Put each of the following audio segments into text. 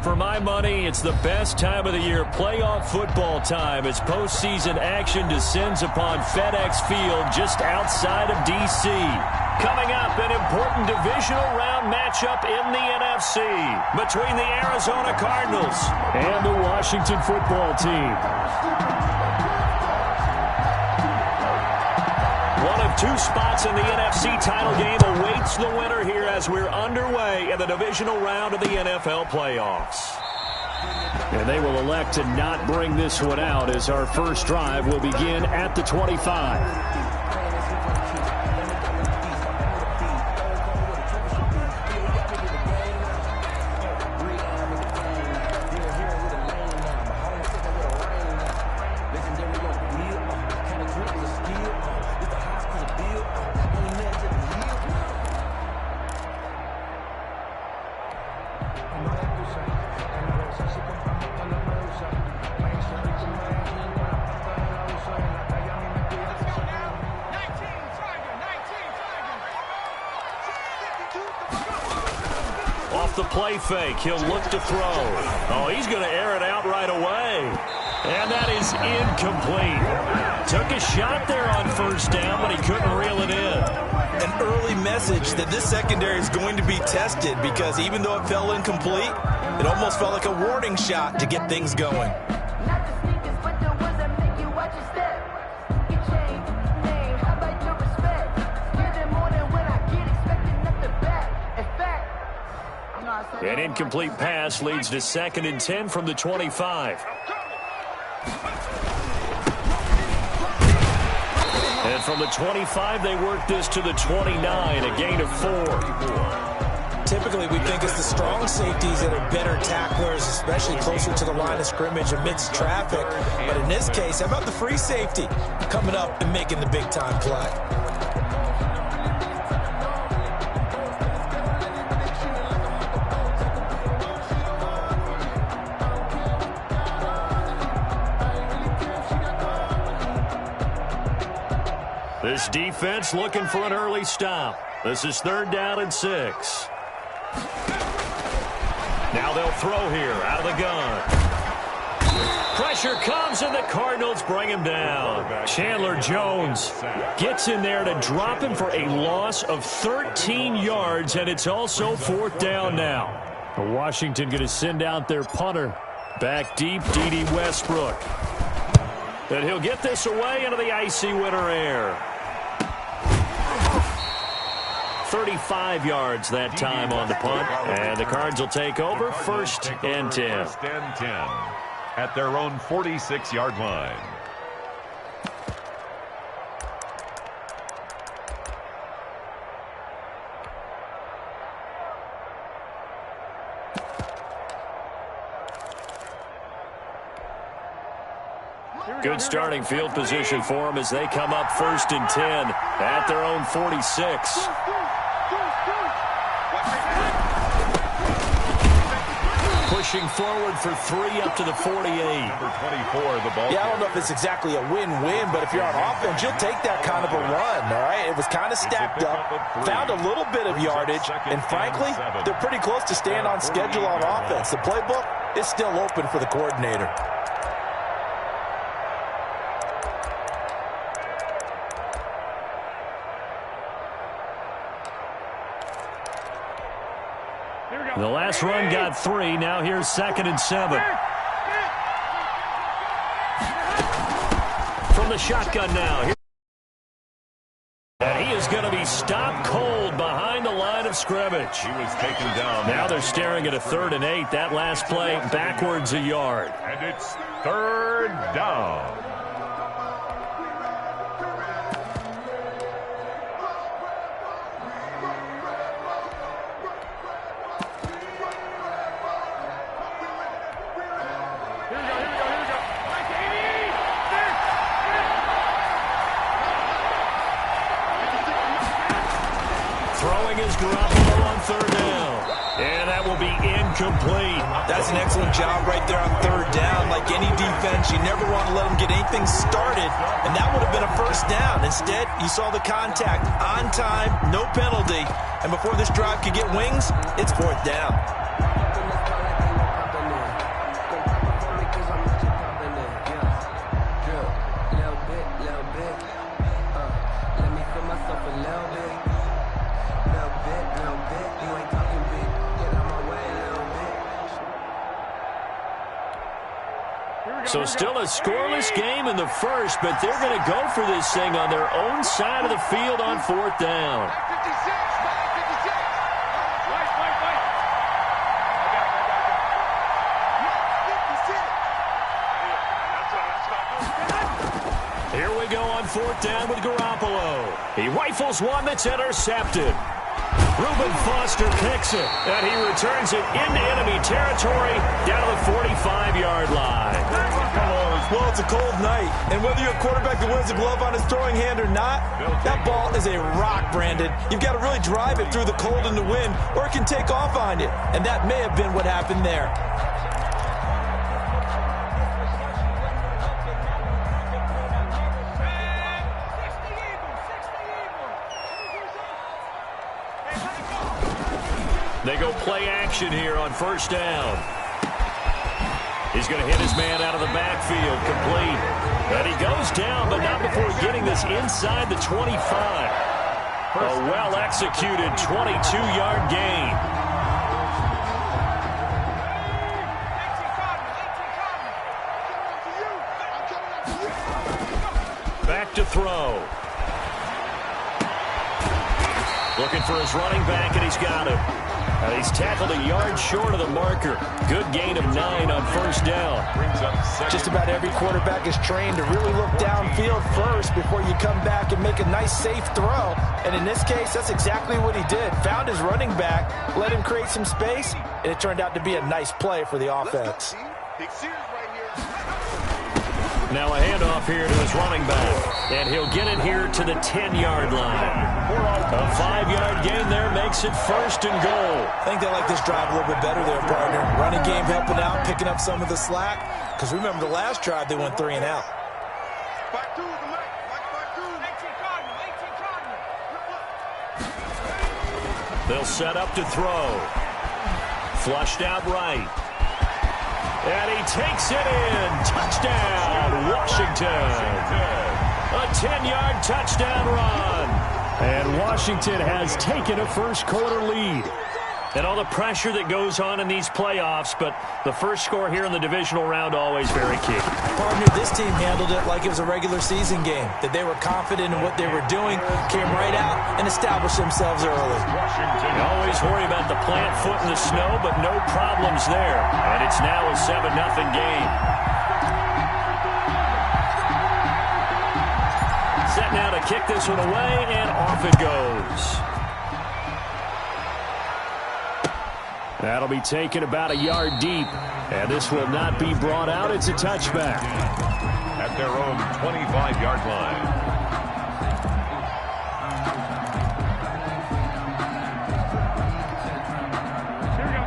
For my money, it's the best time of the year, playoff football time, as postseason action descends upon FedEx Field just outside of D.C. Coming up, an important divisional round matchup in the NFC between the Arizona Cardinals and the Washington football team. One of two spots in the NFC title game awaits the winner here as we're underway in the divisional round of the NFL playoffs. And they will elect to not bring this one out as our first drive will begin at the 25. The play fake. He'll look to throw. Oh, he's going to air it out right away. And that is incomplete. Took a shot there on first down, but he couldn't reel it in. An early message that this secondary is going to be tested because even though it fell incomplete, it almost felt like a warning shot to get things going. An incomplete pass leads to 2nd and 10 from the 25. And from the 25, they work this to the 29, a gain of 4. Typically, we think it's the strong safeties that are better tacklers, especially closer to the line of scrimmage amidst traffic. But in this case, how about the free safety coming up and making the big-time play? This defense looking for an early stop. This is 3rd down and 6. Now they'll throw here out of the gun. Pressure comes and the Cardinals bring him down. Chandler Jones gets in there to drop him for a loss of 13 yards, and it's also 4th down now. Washington going to send out their punter. Back deep, D.D. Westbrook. And he'll get this away into the icy winter air. 35 yards that time on the punt. And the Cards will take over 1st and 10. 1st and 10 at their own 46-yard line. Good starting field position for them as they come up 1st and 10 at their own 46. Pushing forward for 3 up to the 48. Number 24, the ball. Yeah, I don't know if it's exactly a win-win, but if you're on offense, you'll take that kind of a run, all right? It was kind of stacked up, found a little bit of yardage, and frankly, they're pretty close to staying on schedule on offense. The playbook is still open for the coordinator. The last run got 3. Now here's 2nd and 7. From the shotgun now. And he is going to be stopped cold behind the line of scrimmage. He was taken down. Now they're staring at a 3rd and 8. That last play backwards a yard. And it's 3rd down. Incomplete. That's an excellent job right there on 3rd down. Like any defense, you never want to let them get anything started, and that would have been a 1st down. Instead, you saw the contact on time, no penalty, and before this drive could get wings, it's 4th down. So still a scoreless game in the first, but they're going to go for this thing on their own side of the field on 4th down. Here we go on 4th down with Garoppolo. He rifles one that's intercepted. Reuben Foster picks it, and he returns it into enemy territory down to the 45-yard line. Well, it's a cold night, and whether you're a quarterback that wears a glove on his throwing hand or not, that ball is a rock, Brandon. You've got to really drive it through the cold and the wind, or it can take off on you, and that may have been what happened there. They go play action here on 1st down. He's going to hit his man out of the backfield, complete. And he goes down, but not before getting this inside the 25. A well-executed 22-yard gain. Back to throw. Looking for his running back, and he's got him. He's tackled a yard short of the marker. Good gain of 9 on 1st down. Just about every quarterback is trained to really look downfield first before you come back and make a nice, safe throw. And in this case, that's exactly what he did. Found his running back, let him create some space, and it turned out to be a nice play for the offense. Now a handoff here to his running back, and he'll get it here to the 10-yard line. A 5-yard gain there makes it 1st and goal. I think they like this drive a little bit better there, partner. Running game helping out, picking up some of the slack. Because remember the last drive, they went 3 and out. They'll set up to throw. Flushed out right. And he takes it in. Touchdown, Washington. A 10-yard touchdown run. And Washington has taken a first-quarter lead. And all the pressure that goes on in these playoffs, but the first score here in the divisional round always very key. Partner, this team handled it like it was a regular season game, that they were confident in what they were doing, came right out and established themselves early. You always worry about the plant foot in the snow, but no problems there. And it's now a 7-0 game. Set now to kick this one away, and off it goes. That'll be taken about a yard deep, and this will not be brought out. It's a touchback. At their own 25-yard line.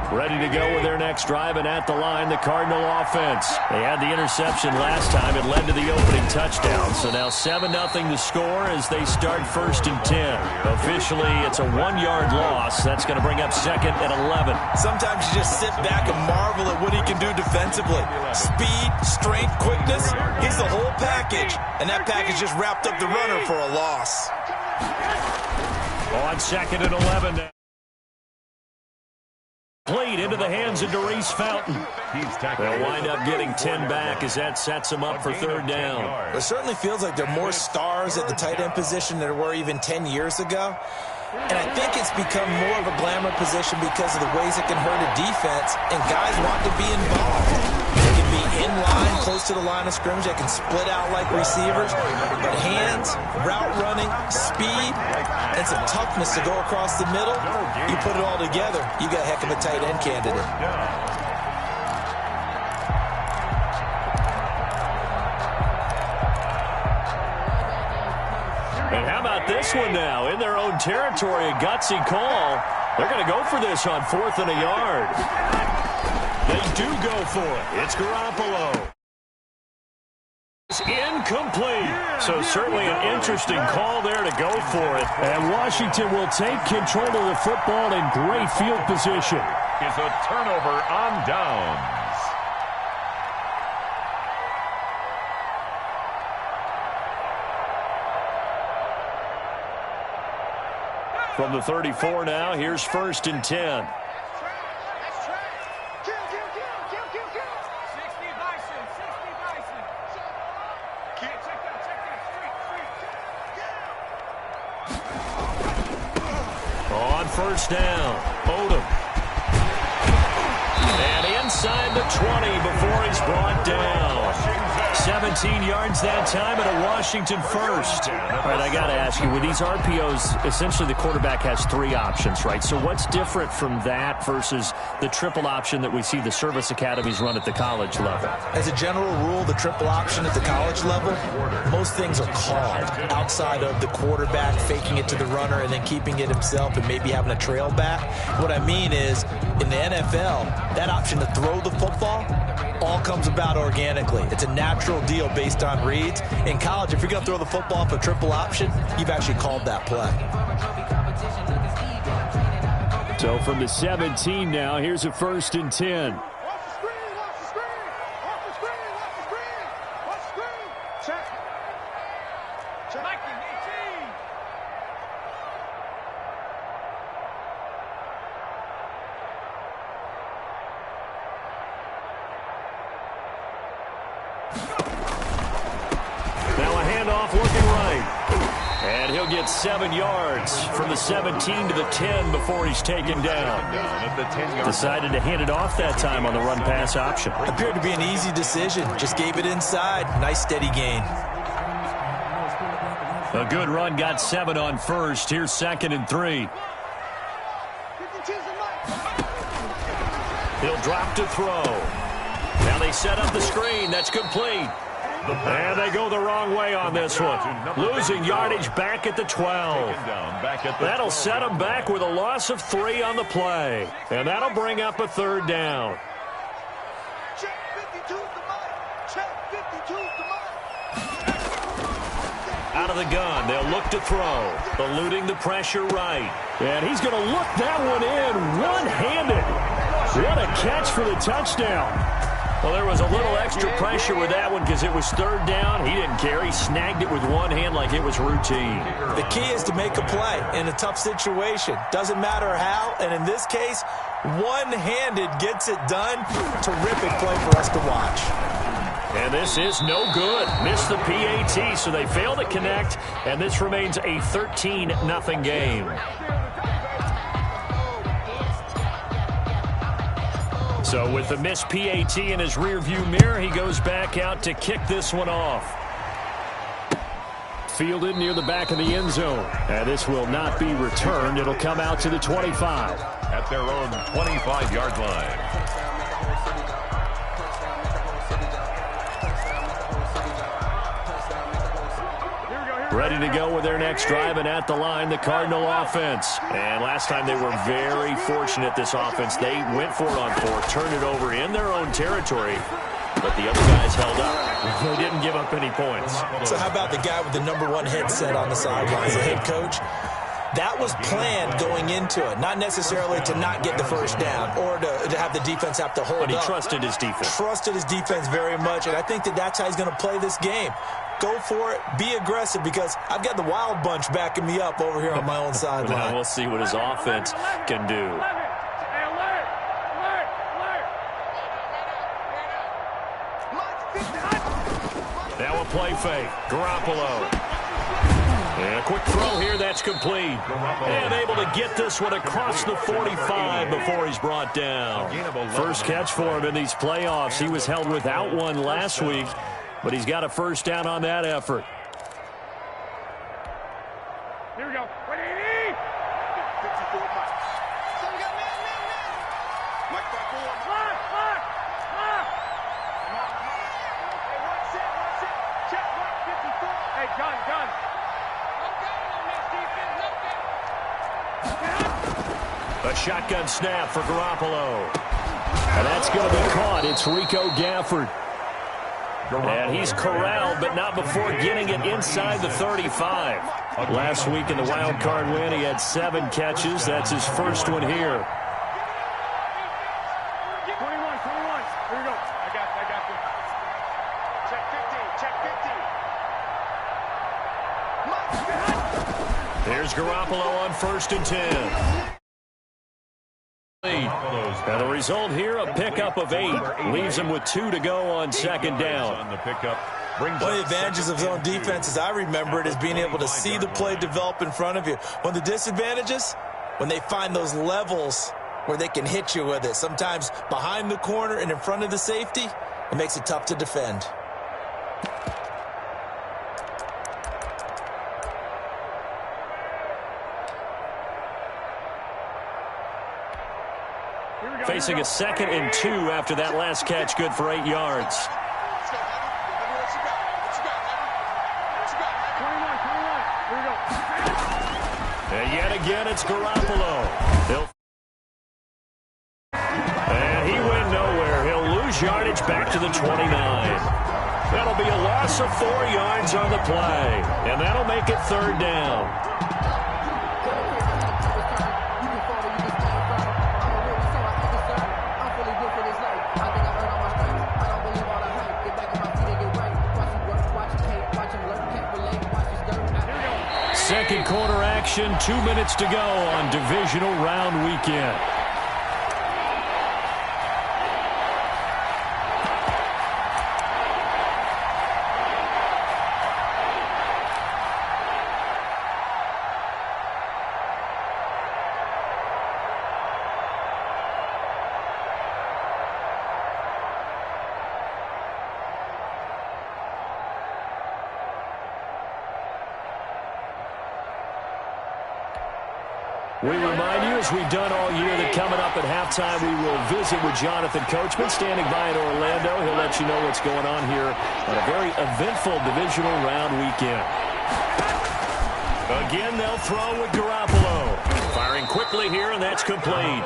Ready to go with their next drive, and at the line, the Cardinal offense. They had the interception last time. It led to the opening touchdown. So now 7-0 to score as they start 1st and 10. Officially, it's a 1-yard loss. That's going to bring up 2nd and 11. Sometimes you just sit back and marvel at what he can do defensively. Speed, strength, quickness. He's the whole package. And that package just wrapped up the runner for a loss. On 2nd and 11 now. Played into the hands of Darius Fountain. They'll wind up getting 10 back as that sets them up for 3rd down. It certainly feels like there are more stars at the tight end position than there were even 10 years ago. And I think it's become more of a glamour position because of the ways it can hurt a defense, and guys want to be involved. They can be in line, close to the line of scrimmage. They can split out like receivers. But hands, route running, speed, and some toughness to go across the middle, you put it all together, you got a heck of a tight end candidate. And how about this one now? In their own territory, a gutsy call. They're going to go for this on 4th and a yard. They do go for it. It's Garoppolo. It's incomplete. So certainly an interesting call there to go for it. And Washington will take control of the football in great field position. It's a turnover on downs. From the 34 now, here's 1st and 10. first down. Odom. And inside the 20 before he's brought down. 17 yards that time and a Washington first. All right, I got to ask you, with these RPOs, essentially the quarterback has 3 options, right? So what's different from that versus the triple option that we see the service academies run at the college level? As a general rule, the triple option at the college level, most things are called outside of the quarterback faking it to the runner and then keeping it himself and maybe having a trail back. What I mean is, in the NFL, that option to throw the football all comes about organically. It's a natural deal based on reads. In college, if you're going to throw the football for triple option, you've actually called that play. So from the 17 now, here's a 1st and 10. Watch the screen, watch the screen. Watch the screen, watch the screen. Watch the screen. Check. Check. Now a handoff looking right. And he'll get 7 yards from the 17 to the 10 before he's taken down. Decided to hand it off that time on the run-pass option. Appeared to be an easy decision. Just gave it inside. Nice steady gain. A good run, got 7 on first. Here's 2nd and 3. He'll drop to throw. Now they set up the screen. That's complete. And they go the wrong way on this one. Losing yardage back at the 12. That'll set them back with a loss of 3 on the play. And that'll bring up a 3rd down. Check 52's the money. Check 52's the money. Out of the gun, they'll look to throw. Eluding the pressure right. And he's going to look that one in one-handed. What a catch for the touchdown. Well, there was a little extra pressure with that one because it was 3rd down. He didn't care. He snagged it with one hand like it was routine. The key is to make a play in a tough situation. Doesn't matter how, and in this case, one-handed gets it done. Terrific play for us to watch. And this is no good. Missed the PAT, so they fail to connect, and this remains a 13-0 game. So with the missed PAT in his rearview mirror, he goes back out to kick this one off. Fielded near the back of the end zone. And this will not be returned. It'll come out to the 25. At their own 25-yard line. Ready to go with their next drive, and at the line, the Cardinal offense. And last time they were very fortunate, this offense. They went for it on 4th, turned it over in their own territory, but the other guys held up. They didn't give up any points. So how about the guy with the #1 headset on the sidelines, the head coach? That was planned going into it, not necessarily to not get the 1st down or to have the defense have to hold up. But he trusted his defense. Trusted his defense very much, and I think that's how he's going to play this game. Go for it, be aggressive, because I've got the wild bunch backing me up over here on my own sideline. Now we'll see what his offense can do. Now a play fake. Garoppolo. And a quick throw here, that's complete. And able to get this one across the 45 before he's brought down. First catch for him in these playoffs. He was held without one last week, but he's got a 1st down on that effort. Here we go. What do you need? 54 Mike. So we got man. Mike back forward. Lock. Hey, one set. Check Mike 54. Hey, gun. A shotgun snap for Garoppolo. And that's going to be caught. It's Rico Gafford. And he's corralled, but not before getting it inside the 35. Last week in the wild card win, he had 7 catches. That's his first one here. 21. Here we go. I got you. Check 15. There's Garoppolo on 1st and 10. And the result here, a pickup of 8. Leaves him with 2 to go on 2nd down. One of the advantages of zone defense, as I remember it, is being able to see the play develop in front of you. One of the disadvantages, when they find those levels where they can hit you with it. Sometimes behind the corner and in front of the safety, it makes it tough to defend. Facing a 2nd and 2 after that last catch, good for 8 yards. And yet again, it's Garoppolo. And he went nowhere. He'll lose yardage back to the 29. That'll be a loss of 4 yards on the play. And that'll make it 3rd down. Second quarter action, 2 minutes to go on divisional round weekend. We remind you, as we've done all year, that coming up at halftime, we will visit with Jonathan Coachman, standing by in Orlando. He'll let you know what's going on here on a very eventful divisional round weekend. Again, they'll throw with Garoppolo. Firing quickly here, and that's complete.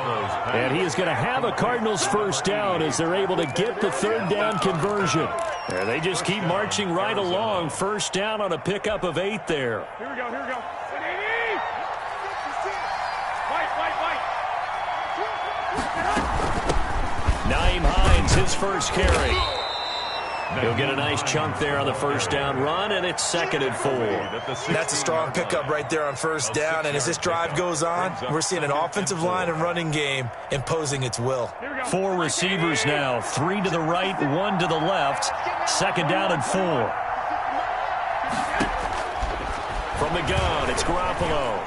And he is going to have a Cardinals first down as they're able to get the 3rd down conversion. And they just keep marching right along. First down on a pickup of 8 there. Here we go, here we go. Nyheim Hines, his first carry. He'll get a nice chunk there on the first down run, and it's 2nd and 4. That's a strong pickup right there on first down, and as this drive goes on, we're seeing an offensive line and running game imposing its will. 4 receivers now, 3 to the right, 1 to the left. 2nd down and 4. From the gun, it's Garoppolo.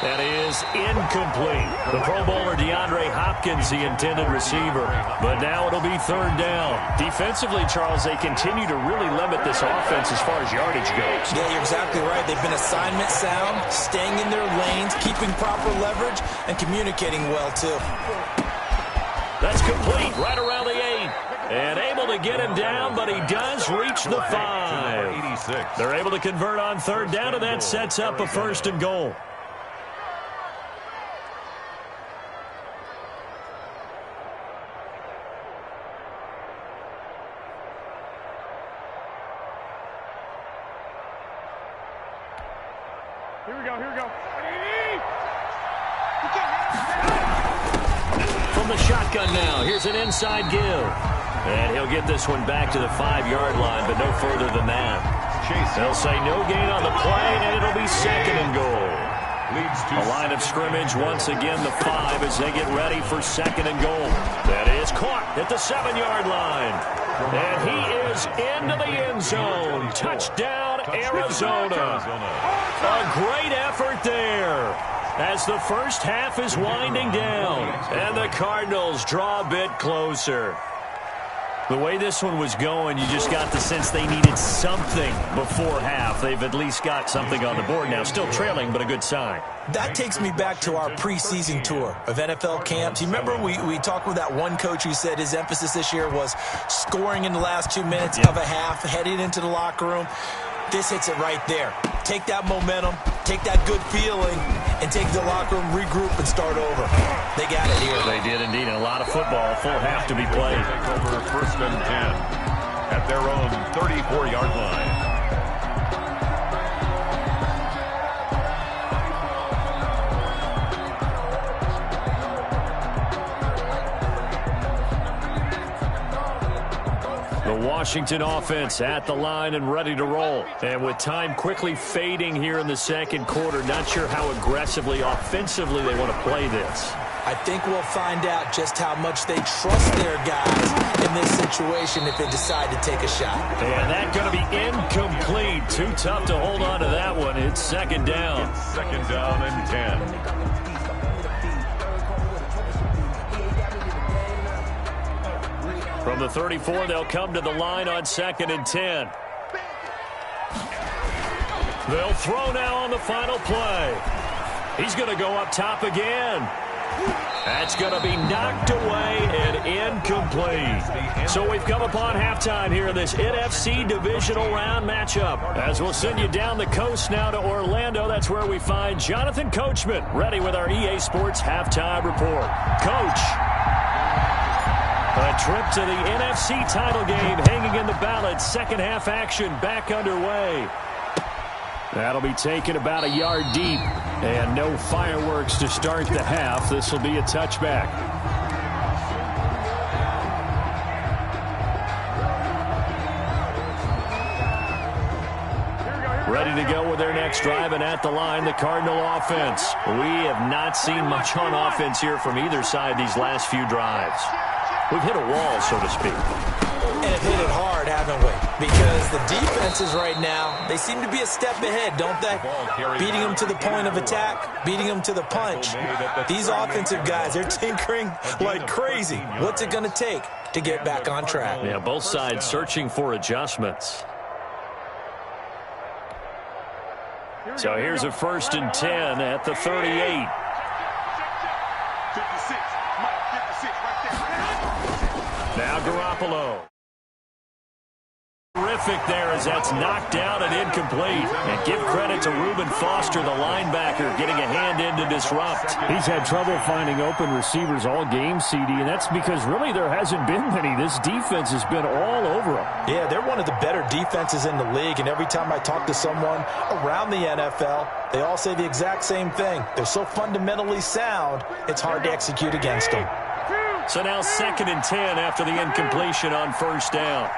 That is incomplete. The Pro Bowler DeAndre Hopkins, the intended receiver. But now it'll be 3rd down. Defensively, Charles, they continue to really limit this offense as far as yardage goes. Yeah, you're exactly right. They've been assignment sound, staying in their lanes, keeping proper leverage, and communicating well, too. That's complete right around the 8. And able to get him down, but he does reach the 5. They're able to convert on 3rd down, and that sets up a 1st and goal. Here we go, here we go. From the shotgun now, here's an inside give. And he'll get this one back to the 5-yard line, but no further than that. They'll say no gain on the play, and it'll be 2nd and goal. A line of scrimmage, once again the 5 as they get ready for 2nd and goal. That is caught at the 7-yard line. And he is into the end zone. Touchdown, Arizona. A great effort there as the first half is winding down. And the Cardinals draw a bit closer. The way this one was going, you just got the sense they needed something before half. They've at least got something on the board now. Still trailing, but a good sign. That takes me back to our preseason tour of NFL camps. You remember we talked with that one coach who said his emphasis this year was scoring in the last 2 minutes of a half, heading into the locker room. This hits it right there. Take that momentum, take that good feeling, and take the locker room, regroup, and start over. They got it here. They did indeed, and a lot of football, full half to be played. Take over 1st and 10 at their own 34-yard line. Washington offense at the line and ready to roll. And with time quickly fading here in the 2nd quarter, not sure how aggressively, offensively they want to play this. I think we'll find out just how much they trust their guys in this situation if they decide to take a shot. And that's going to be incomplete. Too tough to hold on to that one. It's 2nd down. 2nd down and 10. From the 34, they'll come to the line on 2nd and 10. They'll throw now on the final play. He's going to go up top again. That's going to be knocked away and incomplete. So we've come upon halftime here in this NFC divisional round matchup. As we'll send you down the coast now to Orlando, that's where we find Jonathan Coachman ready with our EA Sports halftime report. Coach, a trip to the NFC title game hanging in the balance. Second half action back underway. That'll be taken about a yard deep. And no fireworks to start the half. This will be a touchback. Ready to go with their next drive, and at the line, the Cardinal offense. We have not seen much on offense here from either side these last few drives. We've hit a wall, so to speak. And have hit it hard, haven't we? Because the defenses right now, they seem to be a step ahead, don't they? Beating them to the point of attack, beating them to the punch. These offensive guys, they're tinkering like crazy. What's it going to take to get back on track? Yeah, both sides searching for adjustments. So here's a 1st and 10 at the 38. Now Garoppolo. Terrific there as that's knocked down and incomplete. And give credit to Reuben Foster, the linebacker, getting a hand in to disrupt. He's had trouble finding open receivers all game, CD, and that's because really there hasn't been many. This defense has been all over them. Yeah, they're one of the better defenses in the league, and every time I talk to someone around the NFL, they all say the exact same thing. They're so fundamentally sound, it's hard to execute against them. So now 2nd and 10 after the incompletion on 1st down.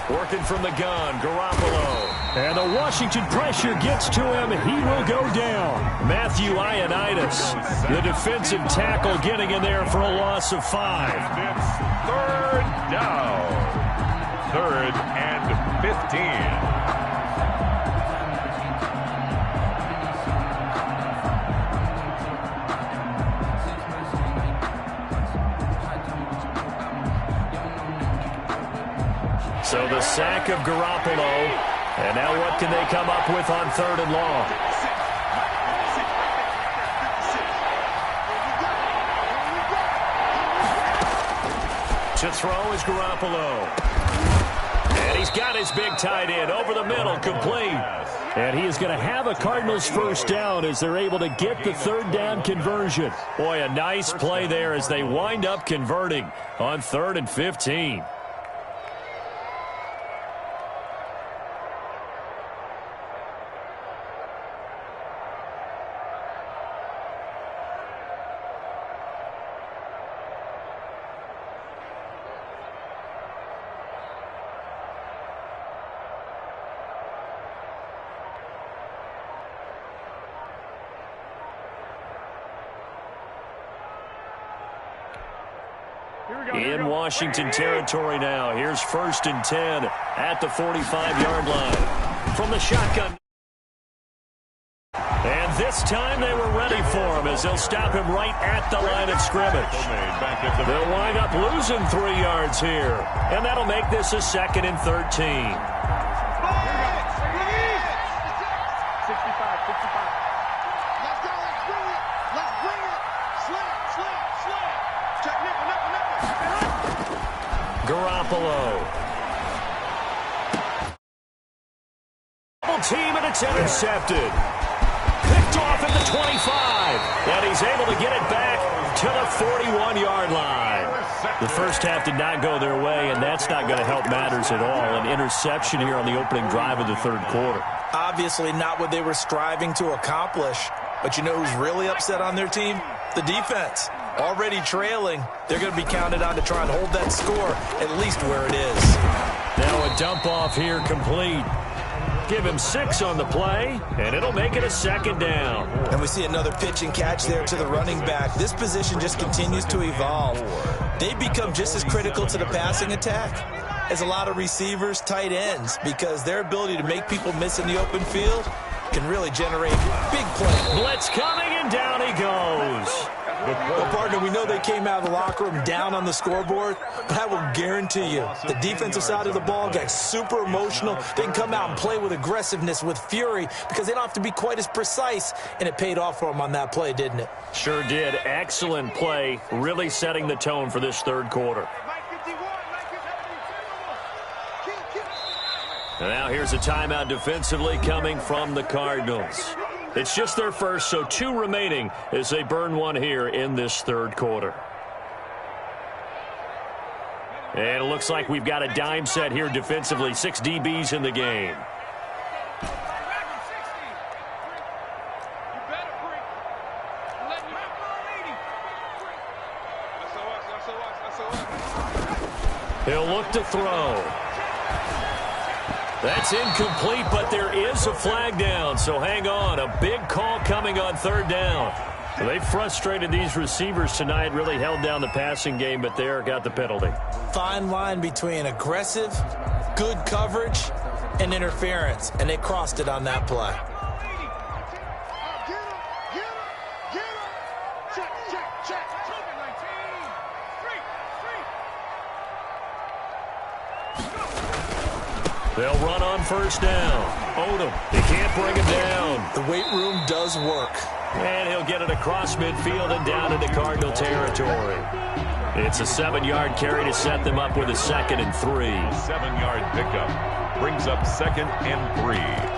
Working from the gun, Garoppolo. And the Washington pressure gets to him. He will go down. Matthew Ioannidis, the defensive tackle, getting in there for a loss of 5. 3rd down. 3rd and 15. So the sack of Garoppolo. And now what can they come up with on 3rd and long? To throw is Garoppolo. And he's got his big tight end over the middle, complete. And he is going to have a Cardinals 1st down as they're able to get the 3rd down conversion. Boy, a nice play there as they wind up converting on 3rd and 15. In Washington territory now. Here's 1st and 10 at the 45-yard line. From the shotgun. And this time they were ready for him as they'll stop him right at the line of scrimmage. They'll wind up losing 3 yards here. And that'll make this a 2nd and 13. Garoppolo. Double team, and it's intercepted. Picked off at the 25. And he's able to get it back to the 41-yard line. The first half did not go their way, and that's not going to help matters at all. An interception here on the opening drive of the 3rd quarter. Obviously not what they were striving to accomplish. But you know who's really upset on their team? The defense. Already trailing, they're going to be counted on to try and hold that score at least where it is. Now a dump off here complete. Give him 6 on the play, and it'll make it a 2nd down. And we see another pitch and catch there to the running back. This position just continues to evolve. They become just as critical to the passing attack as a lot of receivers, tight ends, because their ability to make people miss in the open field can really generate big plays. Blitz coming, and down he goes. Well, partner, we know they came out of the locker room down on the scoreboard, but I will guarantee you the defensive side of the ball got super emotional. They can come out and play with aggressiveness, with fury, because they don't have to be quite as precise, and it paid off for them on that play, didn't it? Sure did. Excellent play, really setting the tone for this third quarter. And now here's a timeout defensively coming from the Cardinals. It's just their first, so 2 remaining as they burn one here in this third quarter. And it looks like we've got a dime set here defensively. 6 DBs in the game. He'll look to throw. That's incomplete, but there is a flag down, so hang on. A big call coming on third down. They frustrated these receivers tonight, really held down the passing game, but there got the penalty. Fine line between aggressive, good coverage, and interference, and they crossed it on that play. They'll run on first down. Odom, he can't bring him down. The weight room does work. And he'll get it across midfield and down into Cardinal territory. It's a 7-yard carry to set them up with a 2nd and 3. 7-yard pickup brings up 2nd and 3.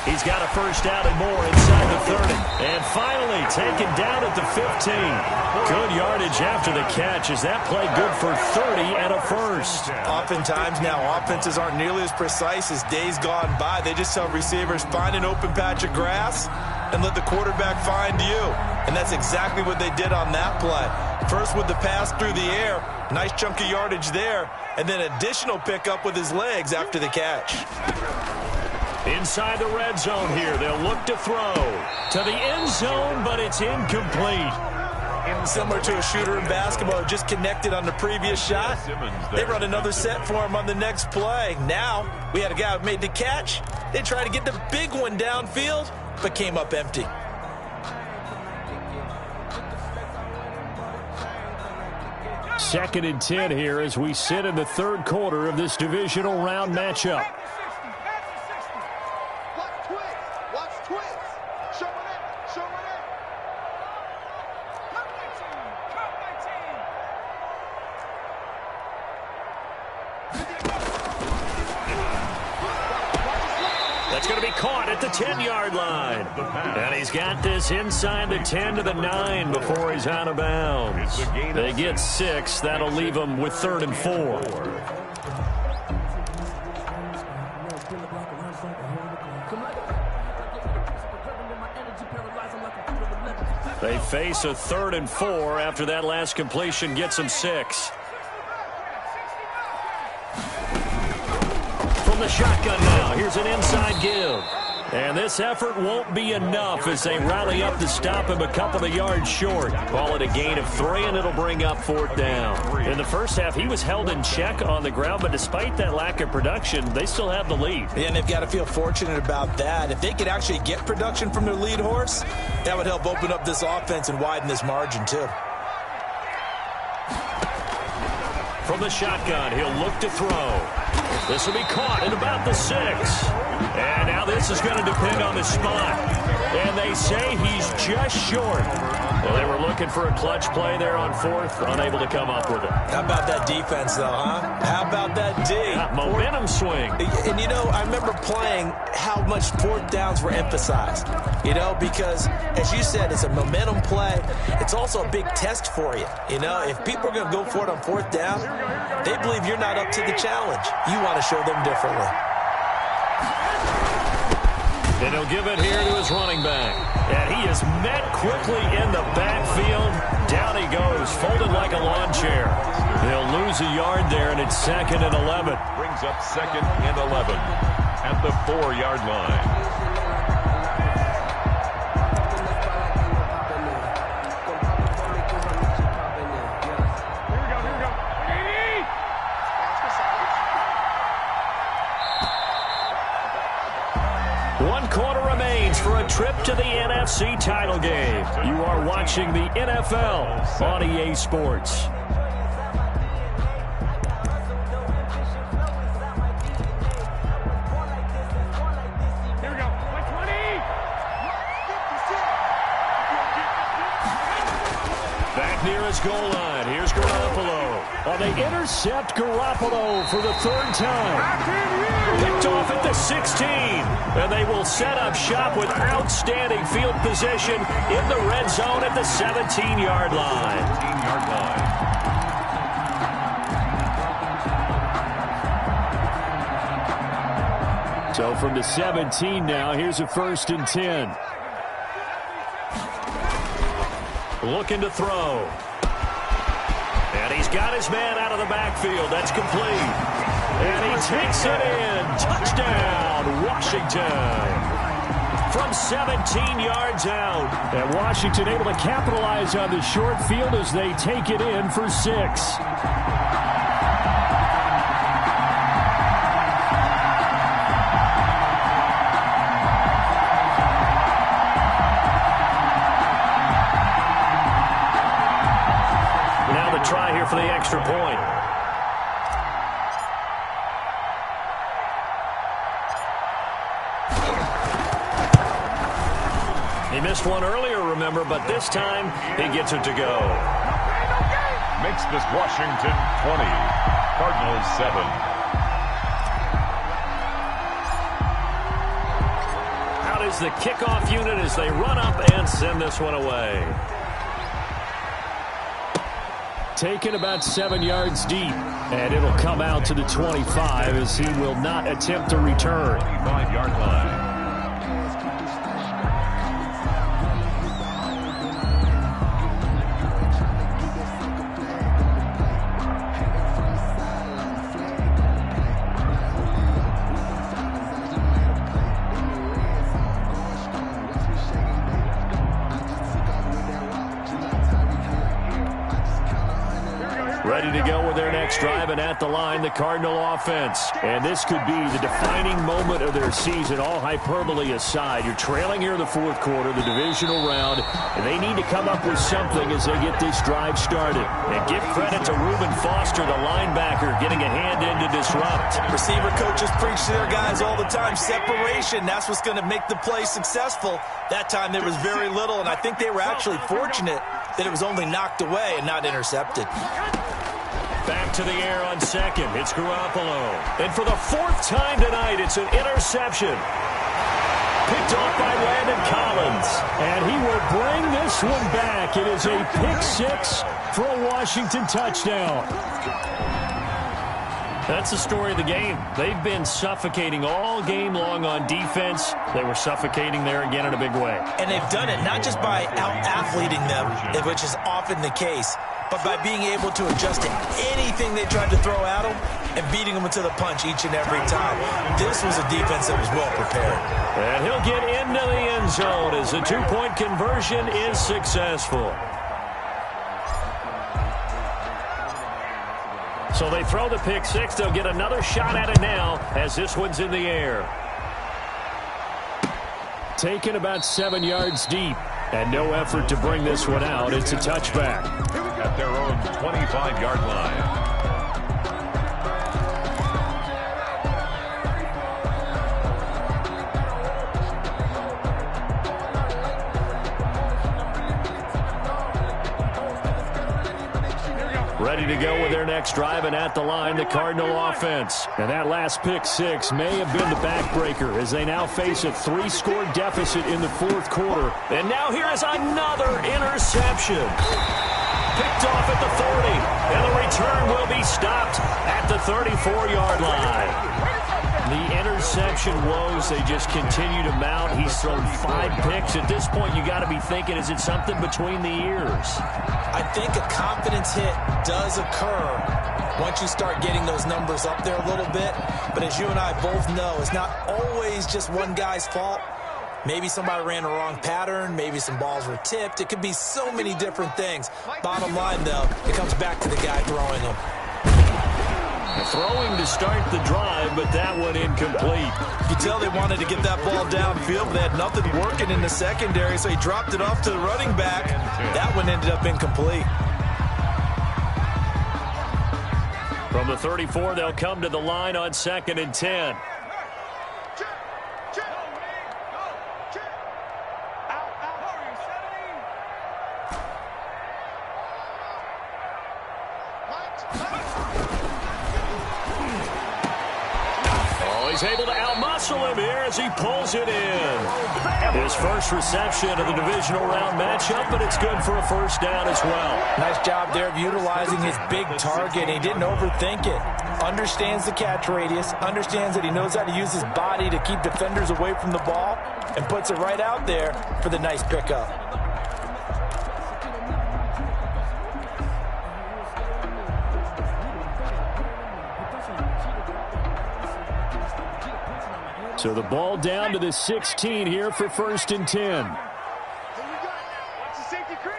He's got a first down and more inside the 30. And finally taken down at the 15. Good yardage after the catch. Is that play good for 30 and a first? Oftentimes now offenses aren't nearly as precise as days gone by. They just tell receivers, find an open patch of grass and let the quarterback find you. And that's exactly what they did on that play. First with the pass through the air. Nice chunk of yardage there. And then additional pickup with his legs after the catch. Inside the red zone here. They'll look to throw to the end zone, but it's incomplete. Similar to a shooter in basketball, just connected on the previous shot. They run another set for him on the next play. Now, we had a guy who made the catch. They tried to get the big one downfield, but came up empty. Second and 10 here as we sit in the third quarter of this divisional round matchup. That's going to be caught at the 10-yard line. And he's got this inside the 10 to the 9 before he's out of bounds. They get 6. That'll leave them with 3rd and 4. They face a 3rd and 4 after that last completion gets them 6. From the shotgun now, here's an inside give. And this effort won't be enough as they rally up to stop him a couple of yards short. Call it a gain of 3, and it'll bring up 4th down. In the first half, he was held in check on the ground, but despite that lack of production, they still have the lead. Yeah, and they've got to feel fortunate about that. If they could actually get production from their lead horse, that would help open up this offense and widen this margin, too. From the shotgun, he'll look to throw. This will be caught at about the 6. And now this is going to depend on the spot. And they say he's just short. Well, they were looking for a clutch play there on 4th, unable to come up with it. How about that defense, though, huh? How about that D? Momentum swing. And, you know, I remember playing how much 4th downs were emphasized. You know, because, as you said, it's a momentum play. It's also a big test for you. You know, if people are going to go for it on 4th down, they believe you're not up to the challenge. You want to show them differently. And he'll give it here to his running back. And he is met quickly in the backfield. Down he goes, folded like a lawn chair. They'll lose a yard there, and it's 2nd and 11. Brings up 2nd and 11 at the 4-yard line. For a trip to the NFC title game. You are watching the NFL on EA Sports. Here we go. 120. Back near his goal line. Here's Garoppolo. Oh, they intercept Garoppolo for the 3rd time. Picked off at the 16. And they will set up shop with outstanding field position in the red zone at the 17-yard line. 17-yard line. So from the 17 now, here's a 1st and 10. Looking to throw. And he's got his man out of the backfield. That's complete. And he takes it in. Touchdown, Washington. From 17 yards out. And Washington able to capitalize on the short field as they take it in for 6. Now the try here for the extra point. He missed one earlier, remember, but this time he gets it to go. Makes this Washington 20, Cardinals 7. Out is the kickoff unit as they run up and send this one away. Taken about 7 yards deep, and it'll come out to the 25 as he will not attempt to return. 25-yard line. Ready to go with their next drive, and at the line, the Cardinal offense. And this could be the defining moment of their season, all hyperbole aside. You're trailing here in the 4th quarter, the divisional round, and they need to come up with something as they get this drive started. And give credit to Reuben Foster, the linebacker, getting a hand in to disrupt. Receiver coaches preach to their guys all the time. Separation, that's what's going to make the play successful. That time there was very little, and I think they were actually fortunate that it was only knocked away and not intercepted. Back to the air on 2nd. It's Garoppolo. And for the 4th time tonight, it's an interception. Picked off by Landon Collins. And he will bring this one back. It is a pick 6 for a Washington touchdown. That's the story of the game. They've been suffocating all game long on defense. They were suffocating there again in a big way. And they've done it not just by out-athleting them, which is often the case, but by being able to adjust to anything they tried to throw at them and beating them to the punch each and every time. This was a defense that was well prepared. And he'll get into the end zone as the 2-point conversion is successful. So they throw the pick 6. They'll get another shot at it now as this one's in the air. Taken about 7 yards deep. And no effort to bring this one out. It's a touchback. At their own 25-yard line. Ready to go with their next drive, and at the line, the Cardinal offense. And that last pick 6 may have been the backbreaker as they now face a 3-score deficit in the 4th quarter. And now here is another interception. Picked off at the 40, and the return will be stopped at the 34-yard line. The interception interception woes, they just continue to mount. He's thrown 5 picks. At this point, you got to be thinking, is it something between the ears? I think a confidence hit does occur once you start getting those numbers up there a little bit. But as you and I both know, it's not always just one guy's fault. Maybe somebody ran a wrong pattern. Maybe some balls were tipped. It could be so many different things. Bottom line, though, it comes back to the guy throwing them. Throwing to start the drive, but that one incomplete. You could tell they wanted to get that ball downfield, but they had nothing working in the secondary, so he dropped it off to the running back. That one ended up incomplete. From the 34, they'll come to the line on 2nd and 10. He's able to outmuscle him here as he pulls it in. His first reception of the divisional round matchup, but it's good for a first down as well. Nice job there of utilizing his big target. He didn't overthink it. Understands the catch radius, understands that he knows how to use his body to keep defenders away from the ball, and puts it right out there for the nice pickup. So the ball down to the 16 here for 1st and 10. Here we go. Watch the safety creep.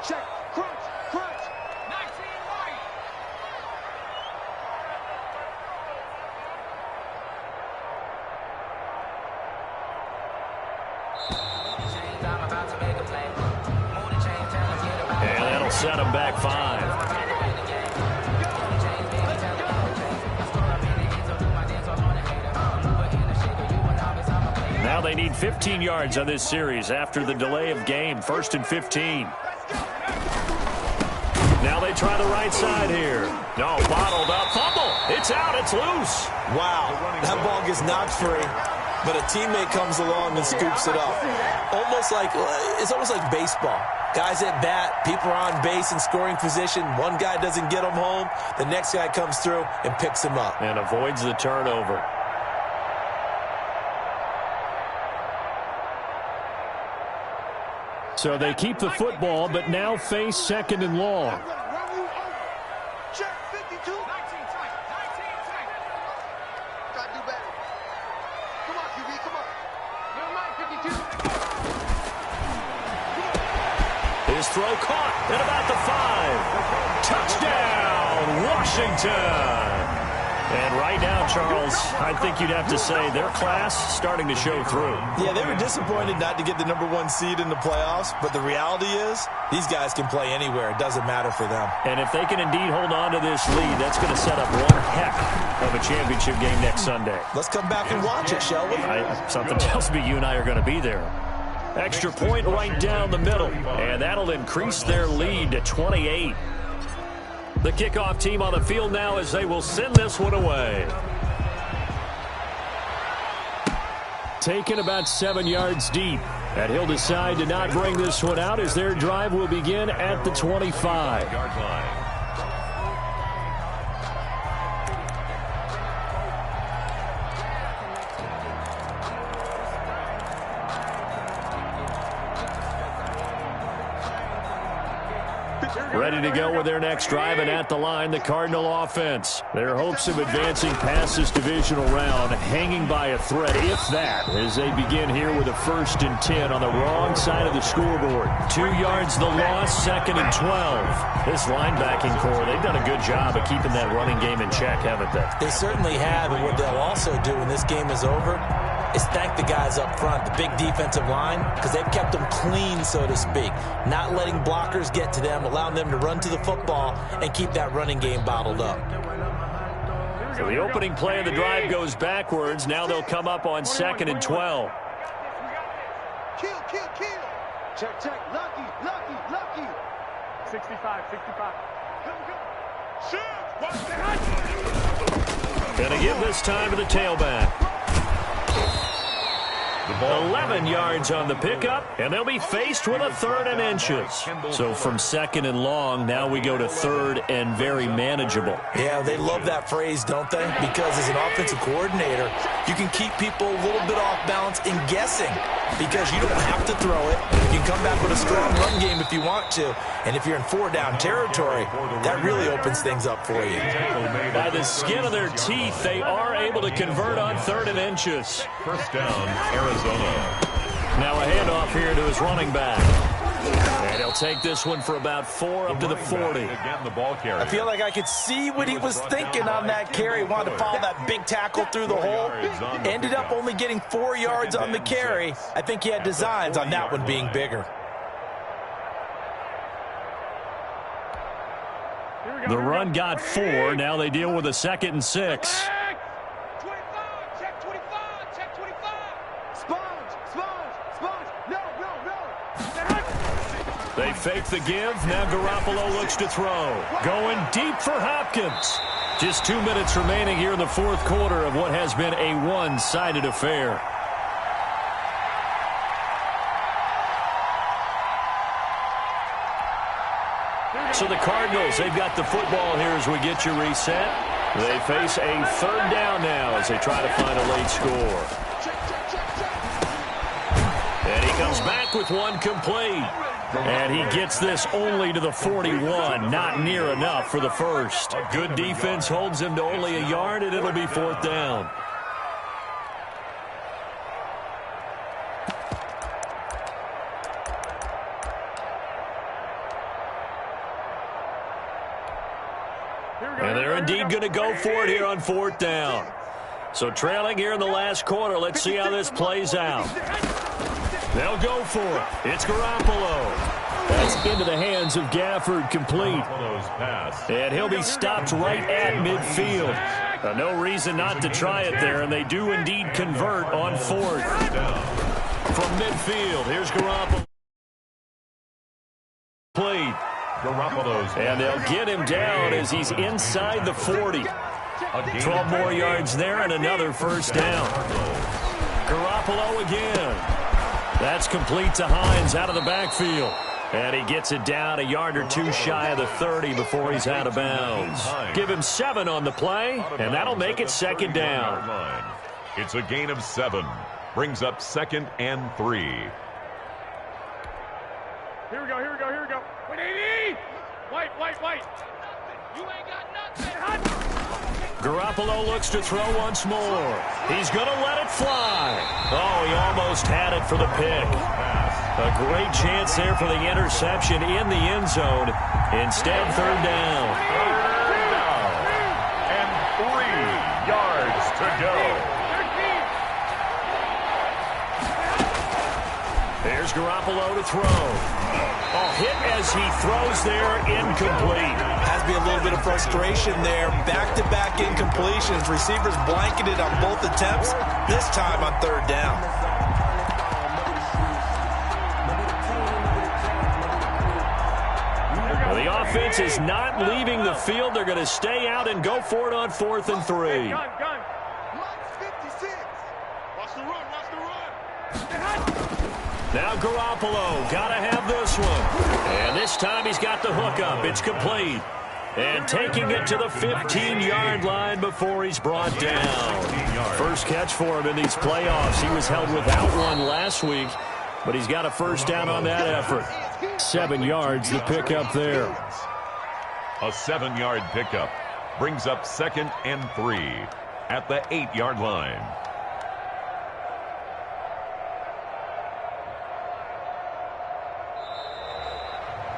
Check. Crunch. Crunch. 19 right. And that'll set him back 5. Now they need 15 yards on this series after the delay of game. 1st and 15. Now they try the right side here. No, bottled up. Fumble. It's out. It's loose. Wow, that ball gets knocked free, but a teammate comes along and scoops it up. It's almost like baseball. Guys at bat, people are on base in scoring position. One guy doesn't get them home. The next guy comes through and picks him up. And avoids the turnover. So they keep the football, but now face 2nd and long. Check 52. 19 tight. 19 tight. Gotta do better. Come on, QB. Come on. Never mind, 52. His throw caught at about the 5. Touchdown, Washington. And right now, Charles, I think you'd have to say their class starting to show through. Yeah, they were disappointed not to get the #1 seed in the playoffs, but the reality is these guys can play anywhere. It doesn't matter for them. And if they can indeed hold on to this lead, that's going to set up one heck of a championship game next Sunday. Let's come back and watch it, shall we? Something tells me you and I are going to be there. Extra point right down the middle, and that'll increase their lead to 28. The kickoff team on the field now as they will send this one away. Taken about 7 yards deep. And he'll decide to not bring this one out as their drive will begin at the 25-yard line. Ready to go with their next drive, and at the line, the Cardinal offense. Their hopes of advancing past this divisional round hanging by a thread, if that, as they begin here with a 1st and 10 on the wrong side of the scoreboard. 2 yards the loss, 2nd and 12. This linebacking core, they've done a good job of keeping that running game in check, haven't they? They certainly have, and what they'll also do when this game is over is thank the guys up front, the big defensive line, because they've kept them clean, so to speak. Not letting blockers get to them, allowing them to run to the football and keep that running game bottled up. So the opening play of the drive goes backwards. Now they'll come up on 2nd and 12. Kill. Check. Lucky. 65. Shoot. Gonna give this time to the tailback. 11 yards on the pickup, and they'll be faced with a 3rd and inches. So from 2nd and long, now we go to 3rd and very manageable. Yeah, they love that phrase, don't they? Because as an offensive coordinator, you can keep people a little bit off balance and guessing because you don't have to throw it. You can come back with a strong run game if you want to. And if you're in 4-down territory, that really opens things up for you. By the skin of their teeth, they are able to convert on 3rd and inches. First down, Arizona. Now a handoff here to his running back. And he'll take this one for about 4 up to the 40. Again, the ball carrier. I feel like I could see what he was thinking on that carry. Wanted to follow that big tackle through the hole. Ended up only getting 4 yards on the carry. I think he had designs on that one being bigger. The run got 4. Now they deal with a 2nd and 6. They fake the give. Now Garoppolo looks to throw. Going deep for Hopkins. Just 2 minutes remaining here in the 4th quarter of what has been a one-sided affair. So the Cardinals, they've got the football here as we get you reset. They face a 3rd down now as they try to find a late score. And he comes back with one complete. And he gets this only to the 41, not near enough for the first. Good defense holds him to only a yard, and it'll be 4th down. And they're indeed going to go for it here on 4th down. So trailing here in the last quarter, let's see how this plays out. They'll go for it. It's Garoppolo. That's into the hands of Gafford, complete. And he'll be stopped right at midfield. No reason not to try it there, and they do indeed convert on 4th. From midfield, here's Garoppolo. Played. And they'll get him down as he's inside the 40. 12 more yards there and another first down. Garoppolo again. That's complete to Hines out of the backfield. And he gets it down a yard or 2 shy of the 30 before he's out of bounds. Give him 7 on the play, and that'll make it 2nd down. It's a gain of 7. Brings up 2nd and 3. Here we go. Wait. You ain't got nothing. Garoppolo looks to throw once more. He's going to let it fly. Oh, he almost had it for the pick. A great chance there for the interception in the end zone. Instead, 3rd down. And 3 yards to go. There's Garoppolo to throw. Oh, hit as he throws there, incomplete. Has to be a little bit of frustration there. Back-to-back incompletions. Receivers blanketed on both attempts, this time on 3rd down. Well, the offense is not leaving the field. They're going to stay out and go for it on 4th and 3. Gun. 56. Watch the run. Now Garoppolo, got to have this one. And this time he's got the hook up. It's complete. And taking it to the 15-yard line before he's brought down. First catch for him in these playoffs. He was held without one last week, but he's got a first down on that effort. 7 yards, the pickup there. A 7-yard pickup brings up 2nd and 3 at the 8-yard line.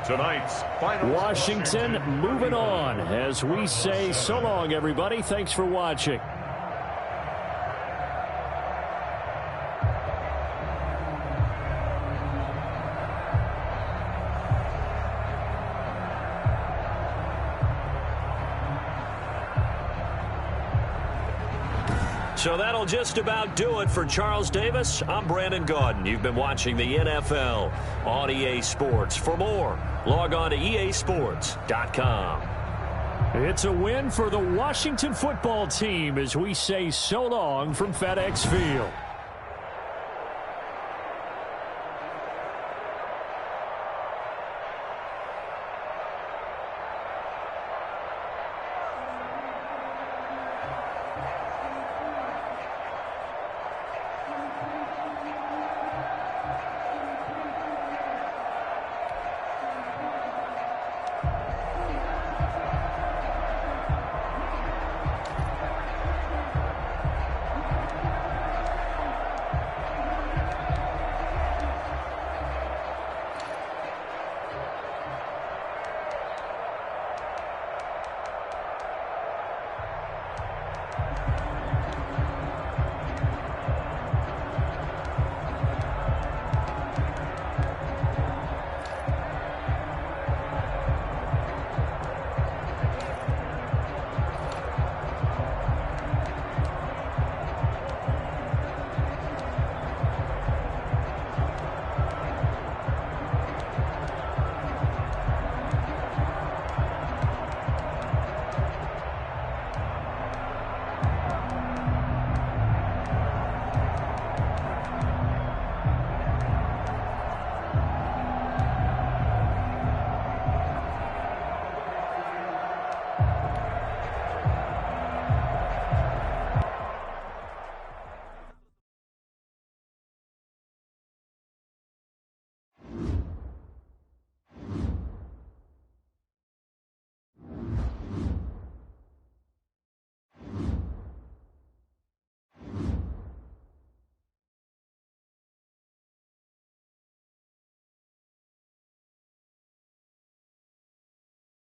Tonight's final. Washington moving on as we say so long, everybody. Thanks for watching. So that'll just about do it for Charles Davis. I'm Brandon Gaudin. You've been watching the NFL on EA Sports. For more, log on to easports.com. It's a win for the Washington football team as we say so long from FedEx Field.